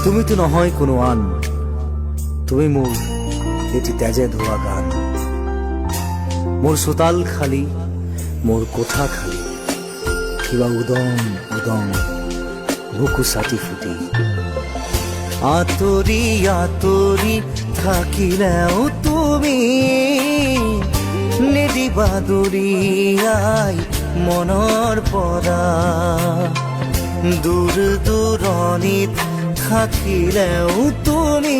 তুমি তো নহয় কোনো আন, তুমি মোৰ এটি তেজে ধোৱা গান। মোৰ চোতাল খালী, মোৰ কোঠা খালী, কিবা উদং উদং বুকু চাটি ফুটি। আঁতৰি আঁতৰি থাকিলেও তুমি নিদিবা দূৰিয়াই মনৰ পৰা। দূৰ দূৰণিত থাকিলেও তুমি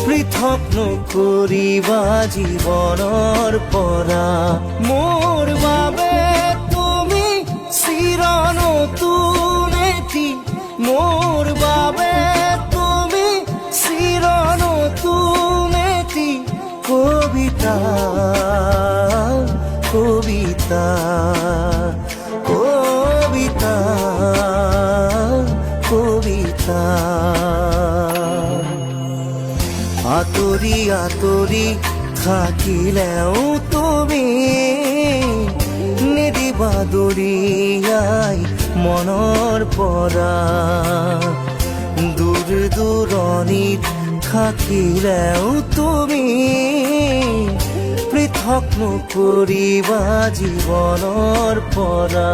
পৃথক নকৰিবা জীৱনৰ পৰা। মোৰ বাবে তুমি চিৰ নতুন এটি, মোৰ বাবে তুমি চিৰ নতুন এটি কবিতা, কবিতা, কবিতা, কবিতা। আঁতৰি আঁতৰি থাকিলেও তুমি নিদিবা দূৰিয়াই মনৰ পৰা। দূৰ দূৰণিত থাকিলেও তুমি পৃথক নকৰিবা জীৱনৰ পৰা।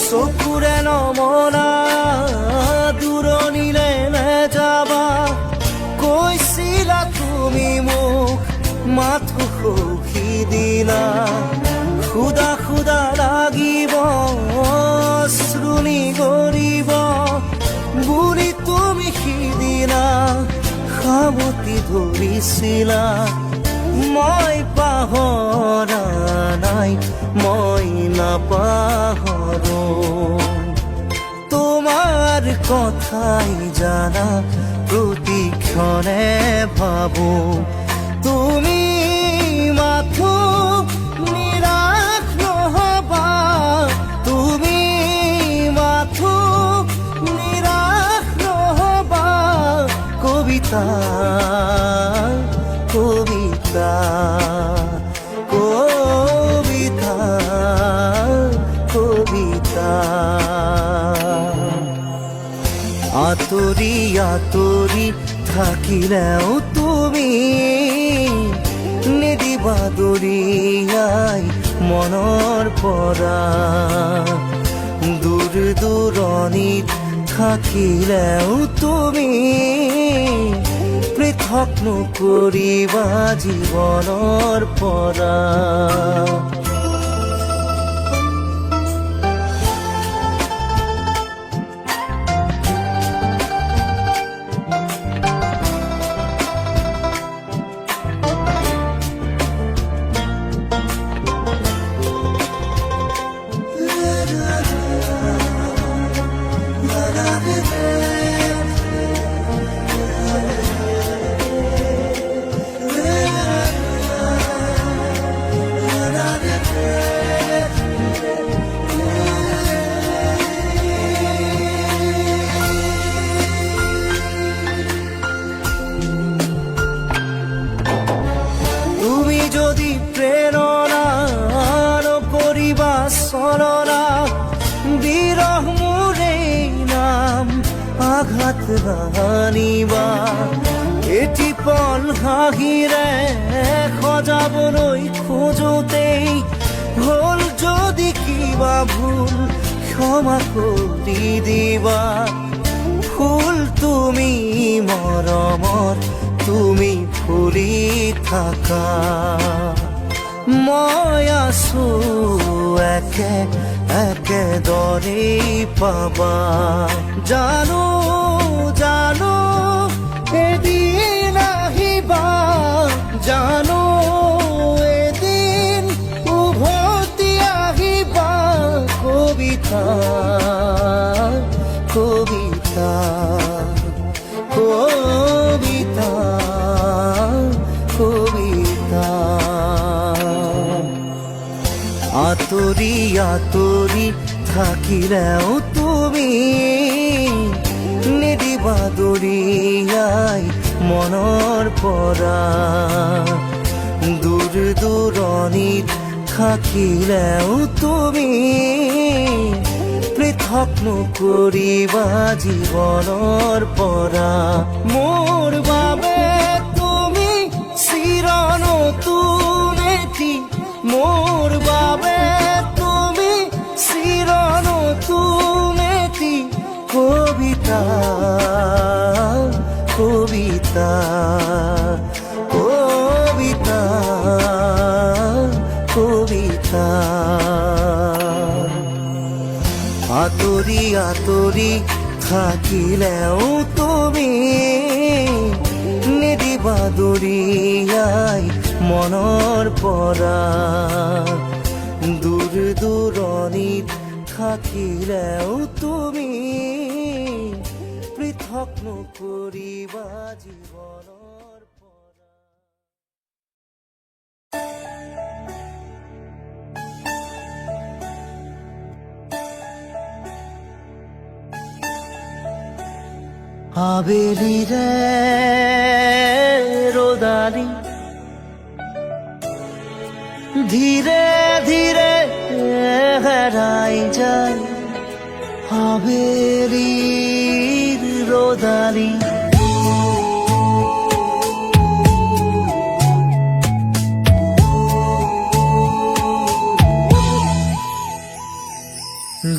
চকুৰে নমনা দূৰণিলে নেযাবা, কৈছিলা তুমি মোক মাথো সখি দিলা। খুদা খুদা লাগিব শ্ৰুণি গৰিব বুলি তুমি সিদিনা সাৱটি ধৰিছিলা। মই পাহৰা নাই, মই নাপাহৰো তোমাৰ কথাই জানা প্ৰতিক্ষণে ভাবো। তুমি মাথো নিৰাশ নহবা, তুমি মাথো নিৰাশ নহবা। কবিতা, কবিতা, কবিতা, কবিতা। আঁতৰি আঁতৰি থাকিলেও তুমি নিদিবা দূৰিয়াই মনৰ পৰা। দূৰ দূৰণিত থাকিলেও তুমি পৃথক নকৰিবা জীৱনৰ পৰা। চলনা বিৰহ মোৰে নাম আঘাত ৰানিবা এটি পল হাঁহিৰে সজাবলৈ খোজোতেই হ'ল যদি কিবা ভুল ক্ষমা কৰি দিবা ফুল তুমি মৰমত তুমি ফুলি থাকা মই আছো একে একেদৰেই পাবা জানো জানো এদিন আহিবা জানো এদিন উভতি আহিবা কবিতা কবিতা কবিতা কবিতা আঁতৰি আঁতৰি থাকিলেও তুমি নিদিবা দৰিয়াই মনৰ পৰা দূৰ দূৰণিত থাকিলেও তুমি পৃথক নকৰিবা জীৱনৰ পৰা মোৰ বাবে তুমি চিৰ নতুন এটি মোৰ বাবে তুমি চিৰ নতুন এটি কবিতা কবিতা কবিতা কবিতা আঁতৰি আঁতৰি থাকিলেও তুমি নিদিবা দৰিয়াই মনৰ পৰা দূৰ দূৰণিত থাকিলেও তুমি পৃথক নকৰিবা জীৱনৰ পৰা আবেলিৰে ৰ'দালি ধীৰে ধীৰে হেৰাই যায় আবেলিৰ ৰ'দালি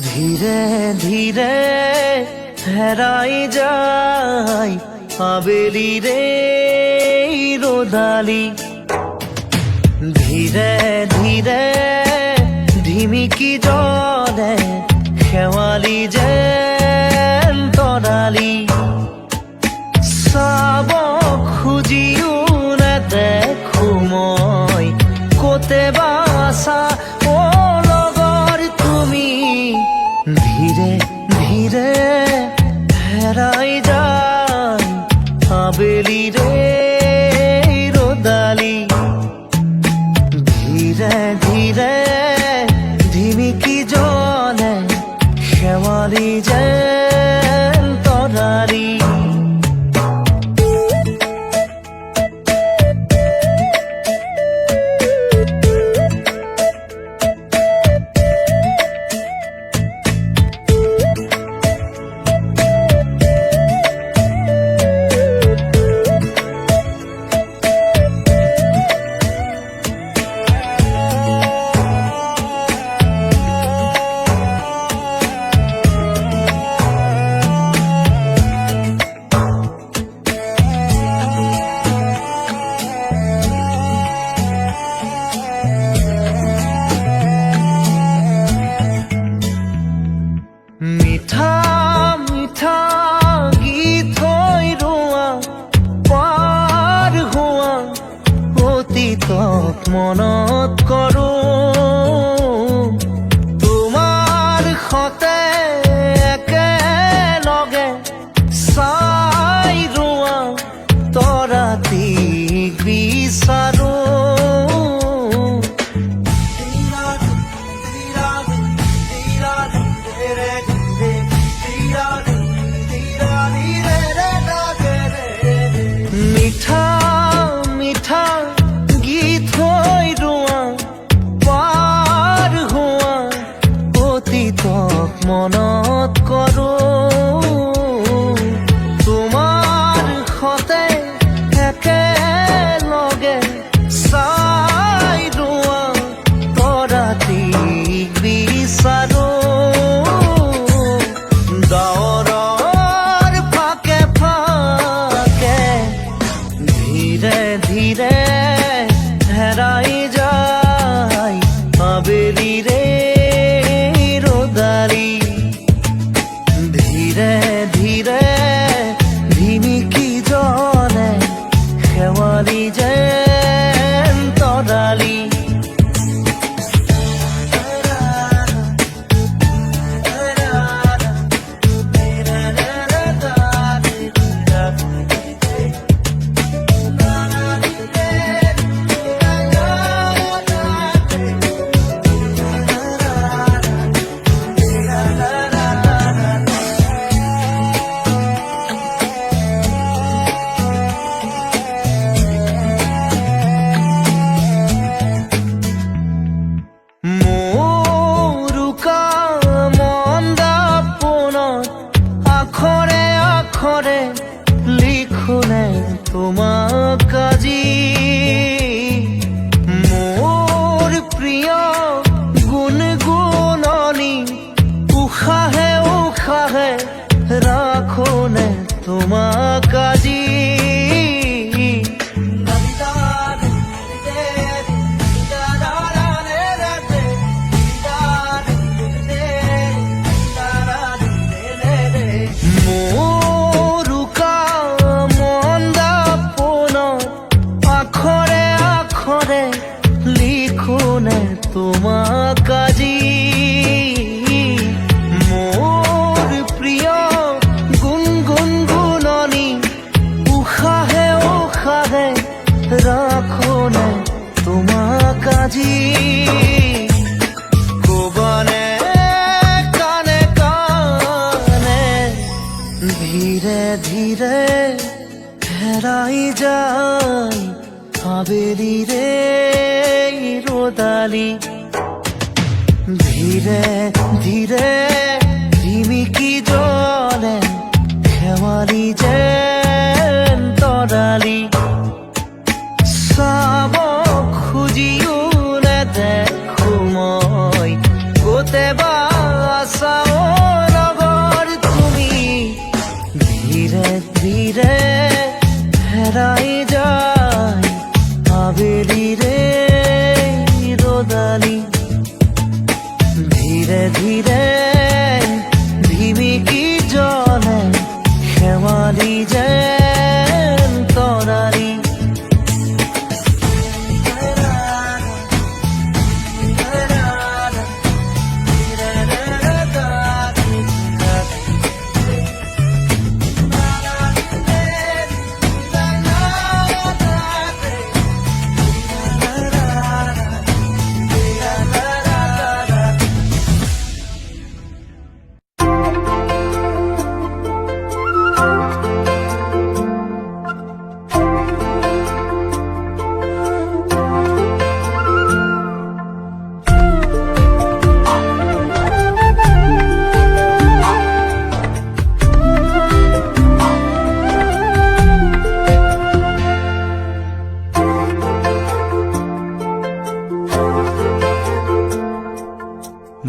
ধীৰে ধীৰে হেৰাই যায় আবেলিৰে ৰ'দালি ধীৰে ধীৰে ধিমিকি জ্বলে শেৱালি যেন তৰালি চাব খুজিও নেদেখো মই ক'তে বা আছা অ লগৰ তুমি ধীৰে ধীৰে হেৰাই যায় আবেলিৰে ৰ'দালি ধীৰে ধীৰে ধিমিকি জ্বলে শেৱালি যেন তৰালি আখরে লিখোনে তোমার কাজি মোর প্রিয় গুণগুণনি উশাহে উশাহে রাখোনে তোমার কাজি তোমার কাজি মোর প্রিয় গুণগুণগুণনি উশাহে উশাহে রাখোনে তোমার কাজি কবানে কানে কানে ধীরে ধীরে হেরাই যায় আবেলি রে রোদালি ধীরে ধীরে ঝিমিকি জলে খেৱালি যেন তৰালি চাব খুজিও নেদেখো মই গোটেবা আছাও লগৰ তুমি ধীৰে ধীৰে হেৰাই যায় আবেলি রে রোদালি ধীরে ধীরে ঝিমিকি জলে খেৱালি যেন তৰালি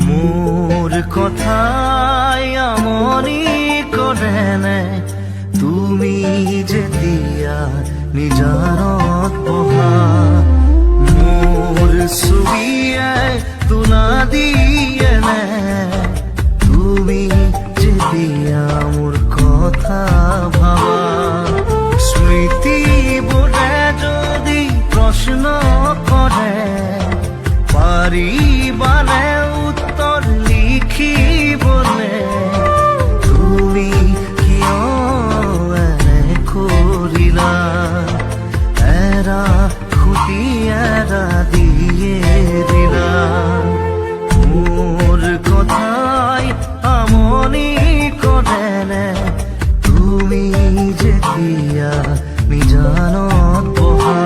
মোর কথাই আমনি কৰেনে তুমি যেতিয়া নিজানত বহা মোর ছবিয়ে তুলা দিয়েনে তুমি যেতিয়া মোৰ কথা ভাবা স্মৃতিবোৰে যদি প্ৰশ্ন কৰে পাৰিবানে উত্তৰ লিখিবলে তুমি কিয় এনে কৰিলা এৰা খুটি এৰা দিয়ে দিলা মোৰ কথাই আমনি কৰেনে তুমি যেতিয়া নিজানত বহা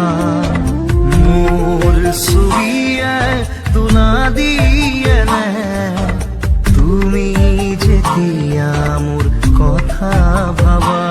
মোর ছবিয়ে তুলা দিয়েনে তুমি যেতিয়া মোৰ কথা ভাবা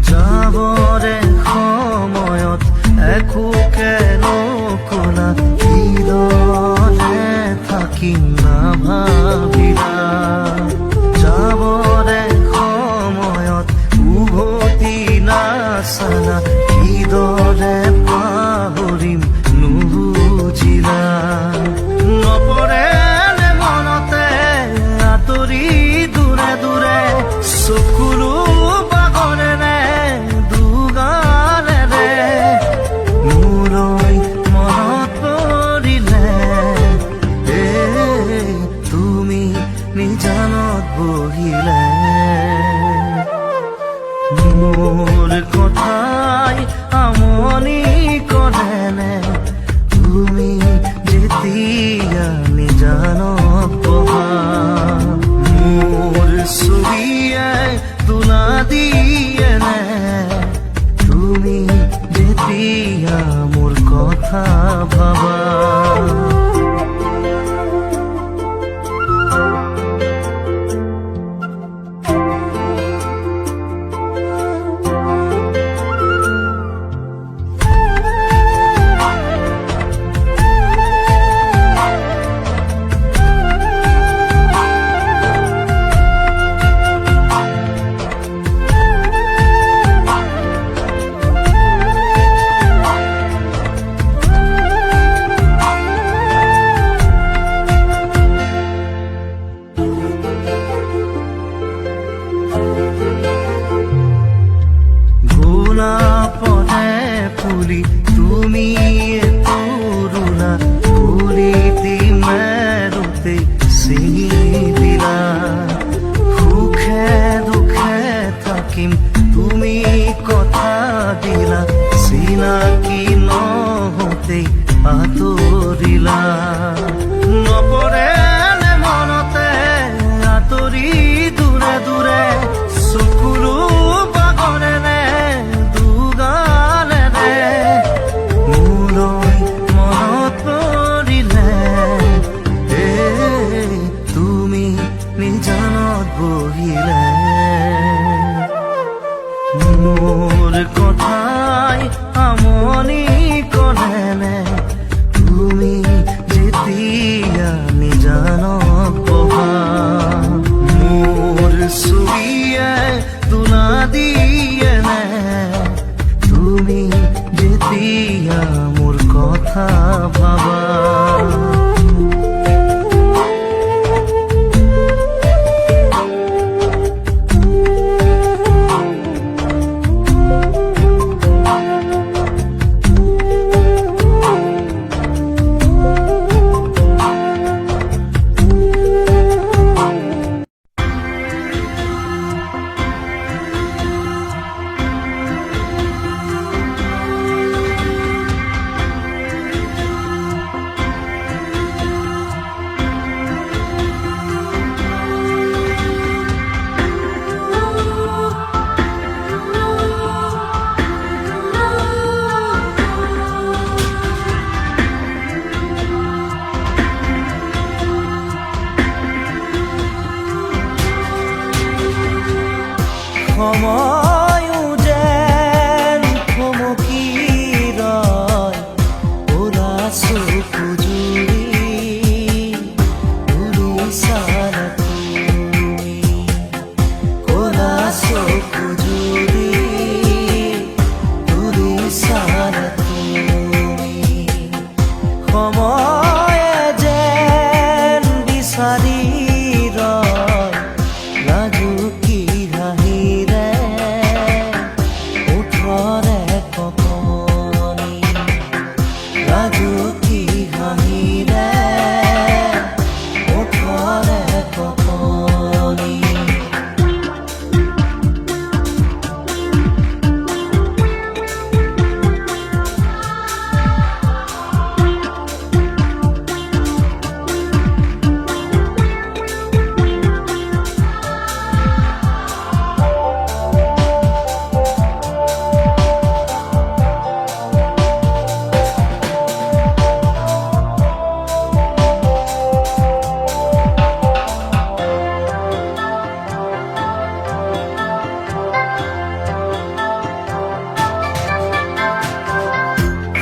যাবৰে সময়ত একোকে নকলা হৃদয়ে থাকিম নাভাবিলা যাবৰে সময়ত উভতি নাচালা হৃদয়ে পাহৰিম নুবুজিলা নপৰে মনতে আঁতৰি দূৰে দূৰে চকুলো নিজানত বহিলে মোর কথা আমনি কৰেনে তুমি যেতিয়া নিজানত বহা মোৰ ছবিয়াই তোলা দিয়েনে তুমি যেতিয়া মোৰ কথা ভাবা পদে ফুলি তুমি পুরুনা ফুলিতি মেরুতে চিঙি দিলা সুখে দুখে থাকিম তুমি কথা দিলা চিনাকি নহতে আঁতৰিলা নপৰে মনতে আঁতৰি দূৰে দূৰে চকুলো পাগলেনে মোর কথাই আমনি কৰেনে তুমি যেতিয়া নিজানত বহা মোৰ ছবিয়াই তোলা দিয়েনে তুমি যেতিয়া মোৰ কথা ভাবা সময়ো যেন থমকি ৰয় ওলা চকু জুৰি উৰি চালা তুমি ওলা চকু জুৰি উৰি চালা তুমি সময়ে যেন বিচাৰি ৰয় লাজুকী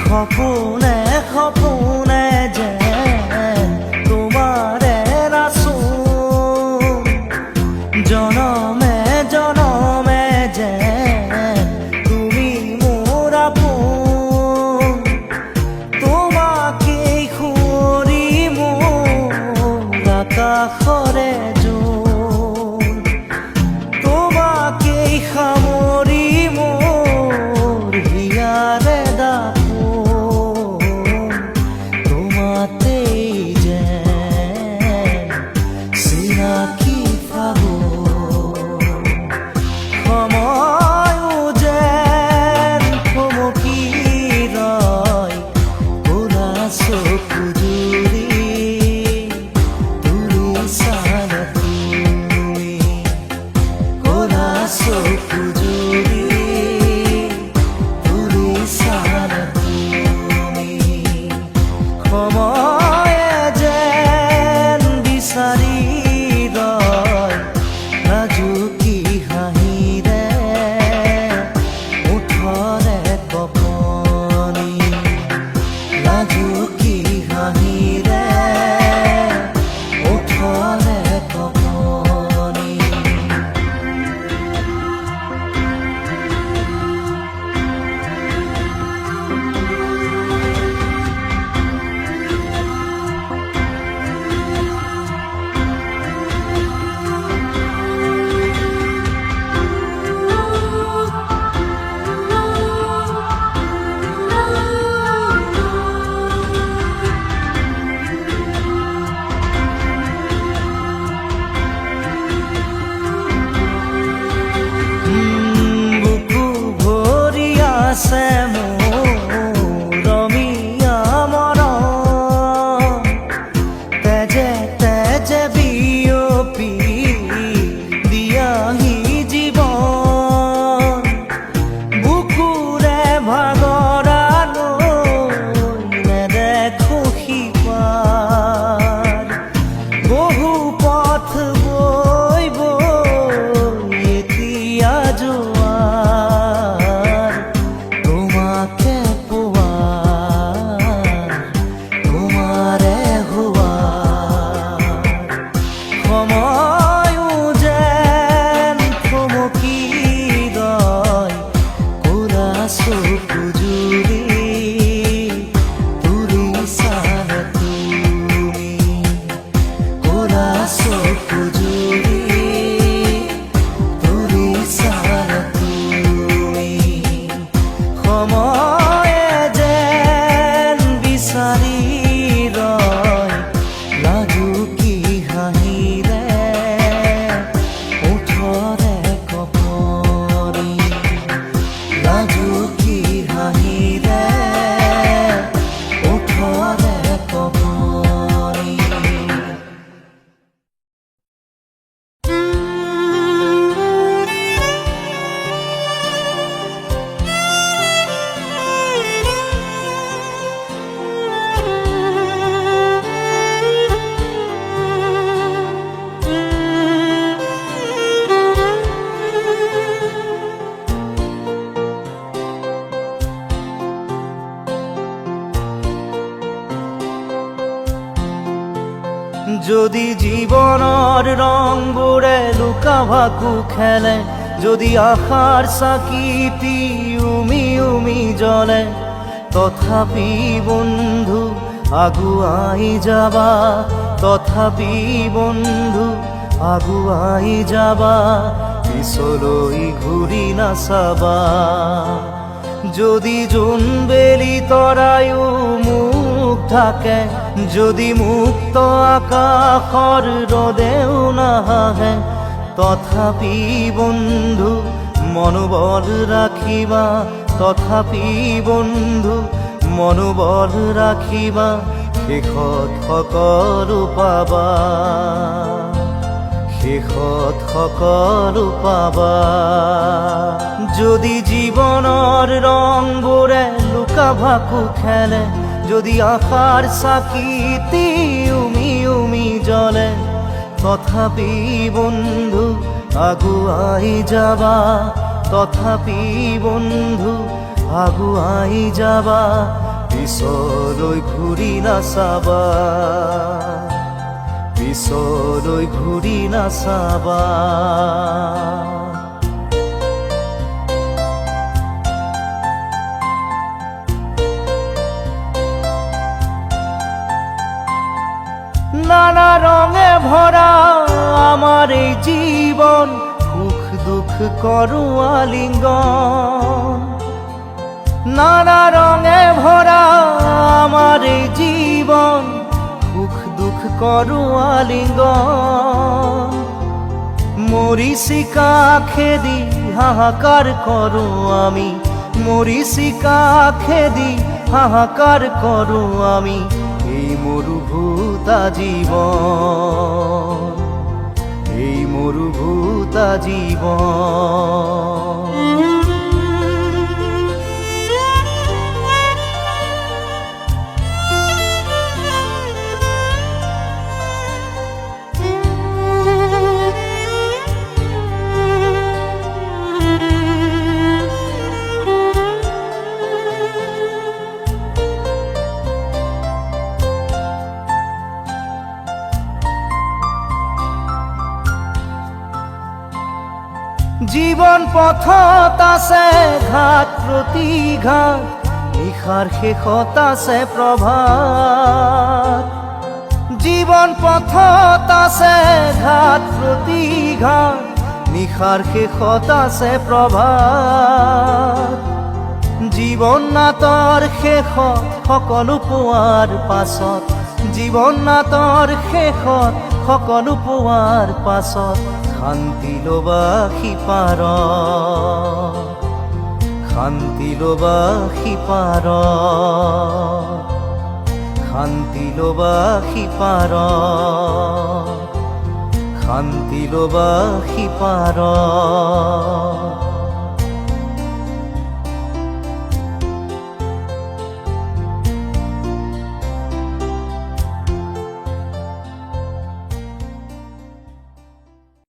সপোনে সপোনে যে তোমারে রাসু জনমে জনমে যে তুমি মোর আপন তোমাকে খুঁড়ি মোর আকাশরে জোন তোমাকে সামৰি মোর হিয়ারে লাজুকী হাঁহিৰে ওঠৰে কপনি, লাজুকী হাঁহিৰে ওঠৰে কপনি। বুকু ভৰি আছে মোৰ ৰমীয়া মৰম, তেজে তেজে বিয়পি দিয়াহি জীৱন। বুকুৰে ভাগৰা লৈ নেদেখো সিপাৰ, বহু পথ বৈ বৈ এতিয়া জোৱাৰ, তোমাকে পোৱাৰ তোমাৰে হোৱাৰ। সময়ো যেন থমকি ৰয় ক'লা চকু জুৰি তুলিছানে তুমি, ক'লা চকু জুৰি তুলিছানে তুমি। সময়ে যেন বিচাৰি ৰয় লাজুকী হাঁহিৰে ওঠৰে কপনি, লাজুকী হাঁহিৰে ওঠৰে কপনি। যদি জীৱনৰ ৰংবোৰে লুকা ভাকু খেলে, যদি আশাৰ চাকিটি উমি উমি জ্বলে, তথাপি বন্ধু আগুৱাই যাবা, তথাপি বন্ধু আগুৱাই যাবা, পিছলৈ ঘূৰি নাচাবা। যদি জোনবেলি তৰায়ো মুখ ঢাকে, যদি মুক্ত আকাশৰ ৰদেও নাহাহে, তথাপি বন্ধু মনোবল ৰাখিবা, তথাপি বন্ধু মনোবল ৰাখিবা, শেষত সকলো পাবা, শেষত সকলো পাবা। যদি জীৱনৰ ৰংবোৰে লুকা ভাকু খেলে, যদি আশাৰ চাকিটি উমি উমি জ্বলে, তথাপি বন্ধু আগুৱাই যাবা, তথাপি বন্ধু আগুৱাই যাবা, পিছলৈ ঘূৰি নাচাবা, পিছলৈ ঘূৰি নাচাবা। নানা রঙে ভরা আমার এই জীবন, সুখ দুঃখ করু আলিঙ্গন। নানা রঙে ভরা আমার এই জীবন, সুখ দুঃখ করু আলিঙ্গন। মরিচিকা খেদি হাহাকার করু আমি, মরিচিকা খেদি হাহাকার করু আমি, এই মরুভূতা জীবন, এই মরুভূতা জীবন। জীৱন পথত আছে ঘাট প্ৰতিঘাত, নিশাৰ শেষত আছে প্ৰভাত। জীৱন পথত আছে ঘাট প্ৰতিঘাত, নিশাৰ শেষত আছে প্ৰভাত। জীৱন নাটৰ শেষত সকলো পোৱাৰ পাছত, জীৱন নাটৰ শেষত সকলো পোৱাৰ পাছত, শান্তি ল'বা সিপাৰত, শান্তি ল'বা সিপাৰত, শান্তি ল'বা সিপাৰত, শান্তি ল'বা সিপাৰত।